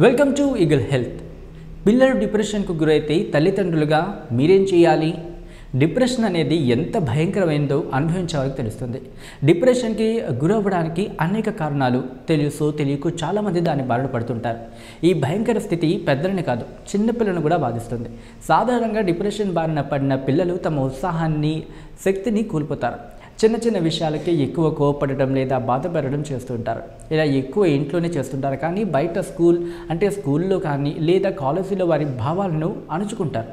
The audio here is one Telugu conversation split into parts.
Welcome to eagle health. పిల్లలు డిప్రెషన్కు గురైతే తల్లిదండ్రులుగా మీరేం చేయాలి? డిప్రెషన్ అనేది ఎంత భయంకరమైందో అనుభవించే వారికి తెలుస్తుంది. డిప్రెషన్కి గురవ్వడానికి అనేక కారణాలు తెలుసో తెలియకో చాలామంది దాన్ని బారిన పడుతుంటారు. ఈ భయంకర స్థితి పెద్దలని కాదు, చిన్నపిల్లలను కూడా బాధిస్తుంది. సాధారణంగా డిప్రెషన్ బారిన పడిన పిల్లలు తమ ఉత్సాహాన్ని, శక్తిని కోల్పోతారు. చిన్న చిన్న విషయాలకి ఎక్కువ కోపపడడం లేదా బాధపడడం చేస్తుంటారు. ఇలా ఎక్కువ ఇంట్లోనే చేస్తుంటారు, కానీ బయట స్కూల్లో కానీ లేదా కాలేజీలో వారి భావాలను అణుచుకుంటారు.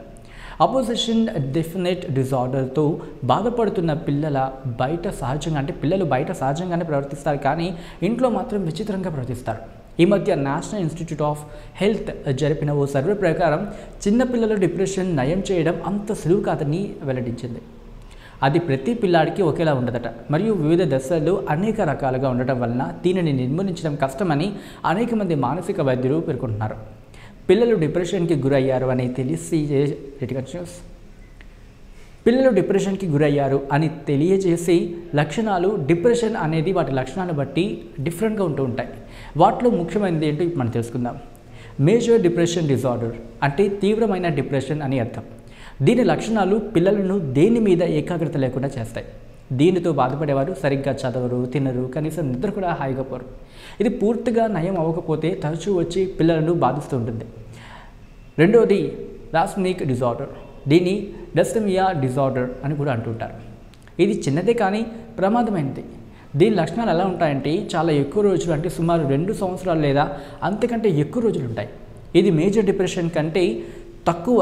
అపోజిషన్ డెఫినెట్ డిజార్డర్తో బాధపడుతున్న పిల్లలు బయట సహజంగానే ప్రవర్తిస్తారు, కానీ ఇంట్లో మాత్రం విచిత్రంగా ప్రవర్తిస్తారు. ఈ మధ్య నేషనల్ ఇన్స్టిట్యూట్ ఆఫ్ హెల్త్ జరిపిన ఓ సర్వే ప్రకారం చిన్నపిల్లల డిప్రెషన్ నయం చేయడం అంత సులువు కాదని వెల్లడించింది. అది ప్రతి పిల్లాడికి ఒకేలా ఉండదట, మరియు వివిధ దశల్లో అనేక రకాలుగా ఉండటం వలన దీనిని నిర్మూలించడం కష్టమని అనేక మంది మానసిక వైద్యులు పేర్కొంటున్నారు. పిల్లలు డిప్రెషన్కి గురయ్యారు అని తెలియజేసే లక్షణాలు, డిప్రెషన్ అనేది వాటి లక్షణాలను బట్టి డిఫరెంట్గా ఉంటూ ఉంటాయి. వాటిలో ముఖ్యమైనది ఏంటో మనం తెలుసుకుందాం. మేజర్ డిప్రెషన్ డిజార్డర్ అంటే తీవ్రమైన డిప్రెషన్ అని అర్థం. దీని లక్షణాలు పిల్లలను దేని మీద ఏకాగ్రత లేకుండా చేస్తాయి. దీనితో బాధపడేవారు సరిగ్గా చదవరు, తినరు, కనీసం నిద్ర కూడా హాయిగా పోరు. ఇది పూర్తిగా నయం అవ్వకపోతే తరచూ వచ్చి పిల్లలను బాధిస్తూ ఉంటుంది. రెండవది రాస్నిక్ డిజార్డర్. దీన్ని డెస్టమియా డిజార్డర్ అని కూడా అంటుంటారు. ఇది చిన్నదే కానీ ప్రమాదమైనది. దీని లక్షణాలు ఎలా ఉంటాయంటే చాలా ఎక్కువ రోజులు, అంటే సుమారు 2 సంవత్సరాలు లేదా అంతకంటే ఎక్కువ రోజులు ఉంటాయి. ఇది మేజర్ డిప్రెషన్ కంటే తక్కువ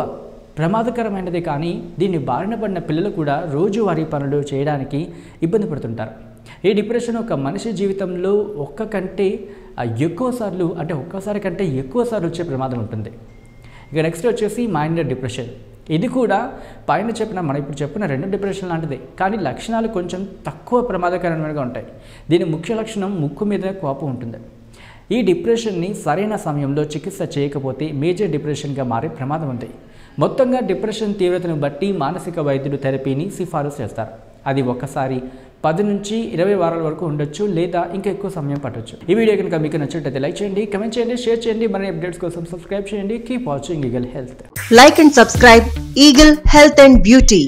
ప్రమాదకరమైనదే, కానీ దీన్ని బారిన పడిన పిల్లలు కూడా రోజువారీ పనులు చేయడానికి ఇబ్బంది పడుతుంటారు. ఈ డిప్రెషన్ ఒక మనిషి జీవితంలో ఒక్కసారి కంటే ఎక్కువసార్లు వచ్చే ప్రమాదం ఉంటుంది. ఇక నెక్స్ట్ వచ్చేసి మైనర్ డిప్రెషన్. ఇది కూడా మనం ఇప్పుడు చెప్పిన 2 డిప్రెషన్ లాంటిదే, కానీ లక్షణాలు కొంచెం తక్కువ ప్రమాదకరమైనగా ఉంటాయి. దీని ముఖ్య లక్షణం ముక్కు మీద కోపం ఉంటుంది. ఈ డిప్రెషన్ని సరైన సమయంలో చికిత్స చేయకపోతే మేజర్ డిప్రెషన్గా మారే ప్రమాదం ఉంది. మొత్తంగా డిప్రెషన్ తీవ్రతను బట్టి మానసిక వైద్యులు థెరపీని సిఫారసు చేస్తారు. అది ఒక్కసారి 10 నుంచి 20 వారాల వరకు ఉండొచ్చు, లేదా ఇంకా ఎక్కువ సమయం పట్టొచ్చు. ఈ వీడియో కనుక మీకు నచ్చినట్లయితే లైక్ చేయండి, కమెంట్ చేయండి, షేర్ చేయండి. మరిన్ని అప్డేట్స్ కోసం సబ్స్క్రైబ్ చేయండి. Keep watching eagle health. Like and subscribe Eagle Health and Beauty.